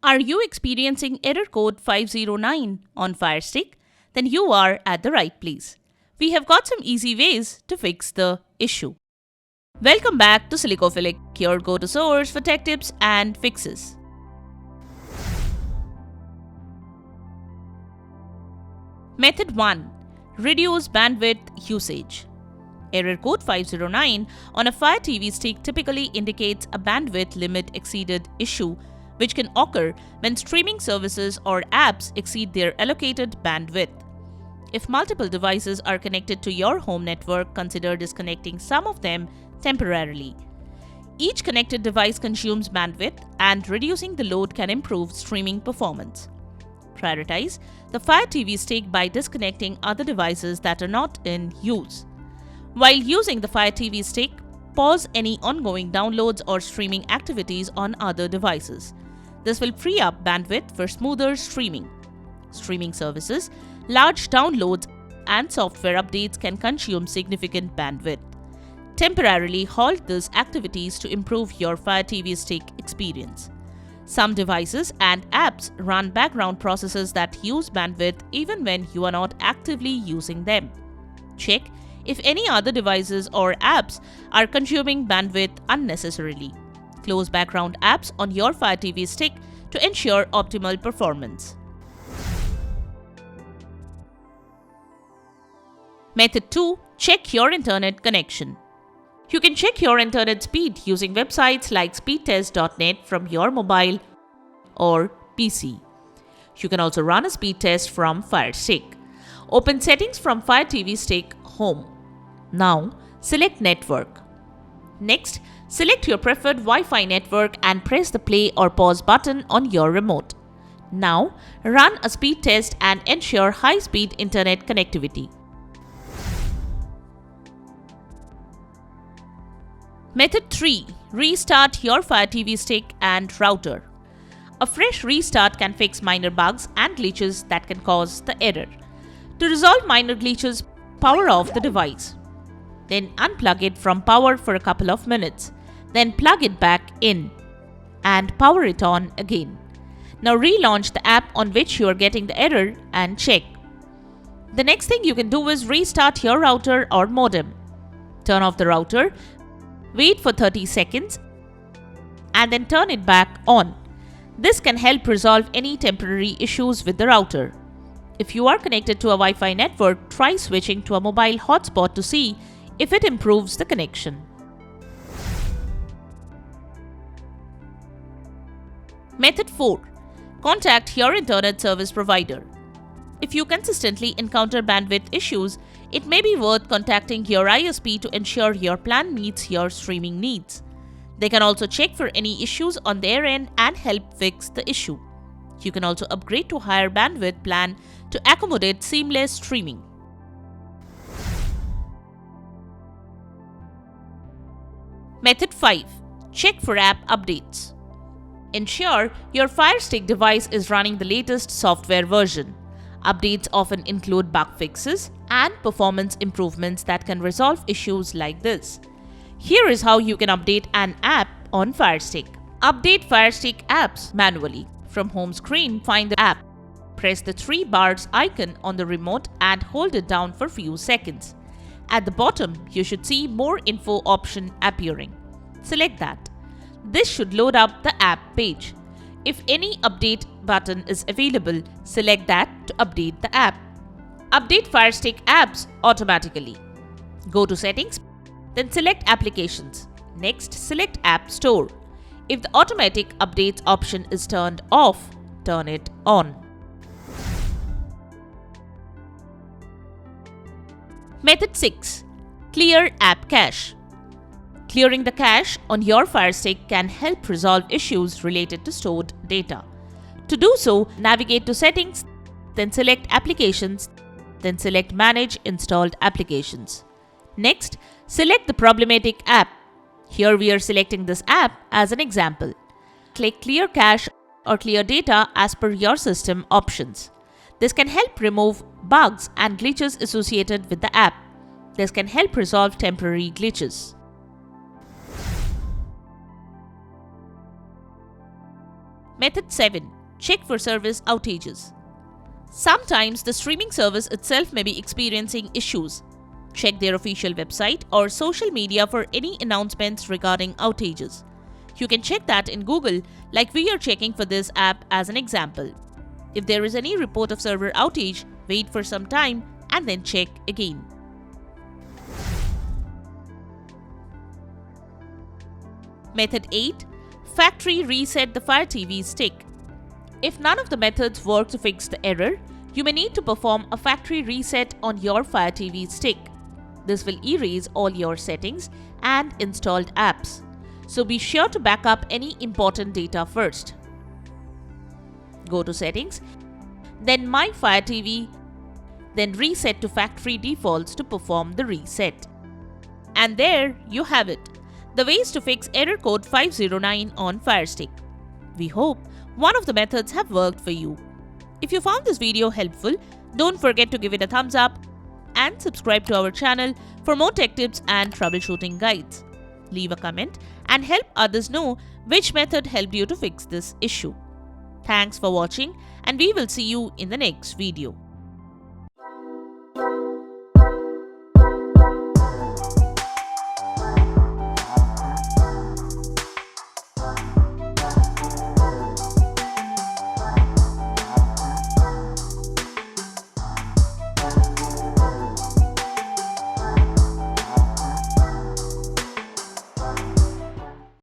Are you experiencing error code 509 on Fire Stick? Then you are at the right place. We have got some easy ways to fix the issue. Welcome back to Silicophilic, your go-to source for tech tips and fixes. Method 1. Reduce bandwidth usage. Error code 509 on a Fire TV Stick typically indicates a bandwidth limit exceeded issue, which can occur when streaming services or apps exceed their allocated bandwidth. If multiple devices are connected to your home network, consider disconnecting some of them temporarily. Each connected device consumes bandwidth, and reducing the load can improve streaming performance. Prioritize the Fire TV Stick by disconnecting other devices that are not in use. While using the Fire TV Stick, pause any ongoing downloads or streaming activities on other devices. This will free up bandwidth for smoother streaming. Streaming services, large downloads, and software updates can consume significant bandwidth. Temporarily halt these activities to improve your Fire TV Stick experience. Some devices and apps run background processes that use bandwidth even when you are not actively using them. Check if any other devices or apps are consuming bandwidth unnecessarily. Close background apps on your Fire TV Stick to ensure optimal performance. Method 2. Check your internet connection. You can check your internet speed using websites like speedtest.net from your mobile or PC. You can also run a speed test from Fire Stick. Open Settings from Fire TV Stick Home. Now, select Network. Next, select your preferred Wi-Fi network and press the play or pause button on your remote. Now, run a speed test and ensure high-speed internet connectivity. Method 3. Restart your Fire TV Stick and router. A fresh restart can fix minor bugs and glitches that can cause the error. To resolve minor glitches, power off the device. Then unplug it from power for a couple of minutes. Then plug it back in and power it on again. Now relaunch the app on which you are getting the error and check. The next thing you can do is restart your router or modem. Turn off the router. Wait for 30 seconds and then turn it back on. This can help resolve any temporary issues with the router. If you are connected to a Wi-Fi network, try switching to a mobile hotspot to see if it improves the connection. Method 4. Contact your internet service provider. If you consistently encounter bandwidth issues, it may be worth contacting your ISP to ensure your plan meets your streaming needs. They can also check for any issues on their end and help fix the issue. You can also upgrade to a higher bandwidth plan to accommodate seamless streaming. Method 5. Check for app updates. Ensure your Fire Stick device is running the latest software version. Updates often include bug fixes and performance improvements that can resolve issues like this. Here is how you can update an app on Fire Stick. Update Fire Stick apps manually. From home screen, find the app. Press the 3 bars icon on the remote and hold it down for few seconds. At the bottom, you should see More Info option appearing. Select that. This should load up the app page. If any update button is available, select that to update the app. Update Fire Stick apps automatically. Go to Settings, then select Applications. Next, select App Store. If the automatic updates option is turned off, turn it on. Method 6. Clear app cache. Clearing the cache on your Fire Stick can help resolve issues related to stored data. To do so, navigate to Settings, then select Applications, then select Manage Installed Applications. Next, select the problematic app. Here we are selecting this app as an example. Click Clear Cache or Clear Data as per your system options. This can help remove bugs and glitches associated with the app. This can help resolve temporary glitches. Method 7. Check for service outages. Sometimes the streaming service itself may be experiencing issues. Check their official website or social media for any announcements regarding outages. You can check that in Google, like we are checking for this app as an example. If there is any report of server outage, wait for some time and then check again. Method 8. Factory reset the Fire TV stick. If none of the methods work to fix the error, you may need to perform a factory reset on your Fire TV stick. This will erase all your settings and installed apps. So be sure to back up any important data first. Go to Settings, then My Fire TV, then Reset to Factory Defaults to perform the reset. And there you have it, the ways to fix error code 509 on Fire Stick. We hope one of the methods have worked for you. If you found this video helpful, don't forget to give it a thumbs up and subscribe to our channel for more tech tips and troubleshooting guides. Leave a comment and help others know which method helped you to fix this issue. Thanks for watching, and we will see you in the next video.